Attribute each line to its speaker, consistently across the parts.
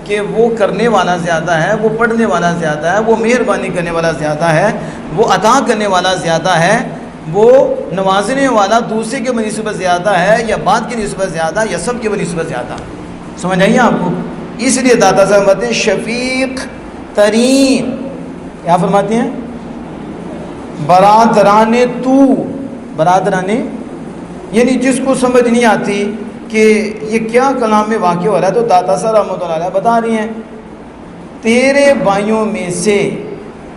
Speaker 1: کہ وہ کرنے والا زیادہ ہے، وہ پڑھنے والا زیادہ ہے، وہ مہربانی کرنے والا زیادہ ہے، وہ عطا کرنے والا زیادہ ہے، وہ نوازنے والا دوسرے کے بنسبت زیادہ ہے، یا بات کی نسبت زیادہ، یا سب کی بنسبت زیادہ. سمجھ آئیے آپ کو؟ اس لیے داتا صاحب فرماتے ہیں شفیق ترین. کیا فرماتے ہیں؟ برادران تو. برادران یعنی جس کو سمجھ نہیں آتی کہ یہ کیا کلام میں واقع ہو رہا ہے، تو داتا صاحب رحمۃ اللہ علیہ بتا رہی ہیں تیرے بھائیوں میں سے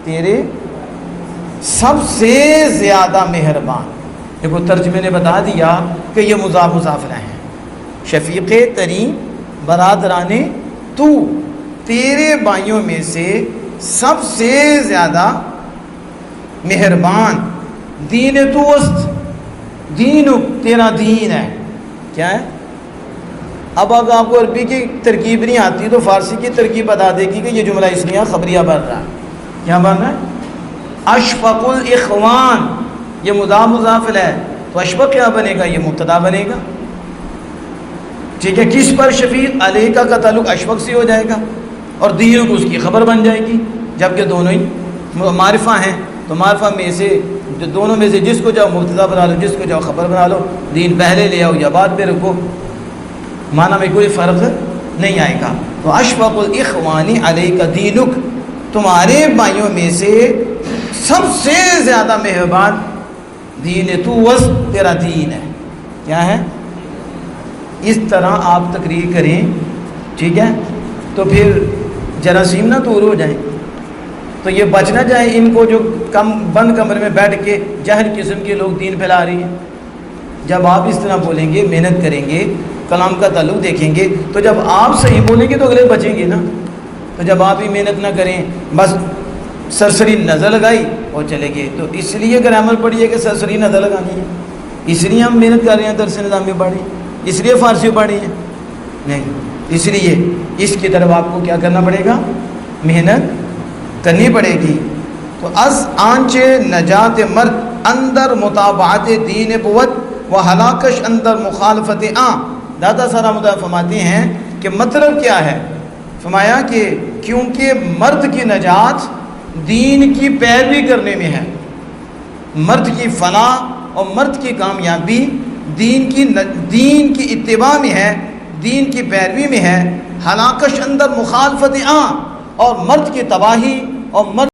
Speaker 1: تیرے سب سے زیادہ مہربان. دیکھو ترجمے نے بتا دیا کہ یہ مضاف مضاف ہیں. شفیق ترین برادران تو، تیرے بھائیوں میں سے سب سے زیادہ مہربان. دین تو وسط، دین تیرا دین ہے. کیا ہے؟ اب اگر آپ کو عربی کی ترکیب نہیں آتی تو فارسی کی ترکیب بتا دے گی کہ یہ جملہ اسمیہ خبریہ بن رہا ہے. کیا بن رہا ہے؟ اشفق الاخوان، یہ مضاف مضاف ہے، تو اشفق کیا بنے گا؟ یہ مبتدا بنے گا. ٹھیک ہے، کس پر؟ شفیق. علیہ کا تعلق اشفق سے ہو جائے گا، اور دین کو اس کی خبر بن جائے گی، جبکہ دونوں ہی معرفہ ہیں. تو معرفہ میں سے جو دونوں میں سے جس کو جاؤ مبتدا بنا لو، جس کو جاؤ خبر بنا لو. دین پہلے لے آؤ یا بعد میں رکھو، معنی میں کوئی فرق نہیں آئے گا. تو اشفق الاخوانی علیہ کا دینک، تمہارے بھائیوں میں سے سب سے زیادہ مہربان دین تو وسط، تیرا دین ہے. کیا ہے؟ اس طرح آپ تقریر کریں، ٹھیک ہے، تو پھر جراثیم نہ دور ہو جائیں، تو یہ بچ نہ جائیں ان کو جو بند کمرے میں بیٹھ کے جاہل قسم کے لوگ دین پھیلا رہی ہیں. جب آپ اس طرح بولیں گے، محنت کریں گے، کلام کا تعلق دیکھیں گے، تو جب آپ صحیح بولیں گے تو اگلے بچیں گے نا. تو جب آپ ہی محنت نہ کریں، بس سرسری نظر لگائی اور چلے گئے، تو اس لیے گرامر پڑھی ہے کہ سرسری نظر لگانی ہے، اس لیے ہم محنت کر رہے ہیں، درس نظام میں پڑھی، اس لیے فارسی پڑھی ہے نہیں. اس لیے اس کی طرف آپ کو کیا کرنا پڑے گا؟ محنت کرنی پڑے گی. تو از آنچ نجات مرد اندر متابعت دین بود و ہلاکش اندر مخالفت دادا سارا مطالعہ فرماتے ہیں کہ مطلب کیا ہے؟ فرمایا کہ کیونکہ مرد کی نجات دین کی پیروی کرنے میں ہے، مرد کی فلاح اور مرد کی کامیابی دین کی اتباع میں ہے، دین کی پیروی میں ہے. ہلاکش اندر مخالفت اور مرد کی تباہی اور مرد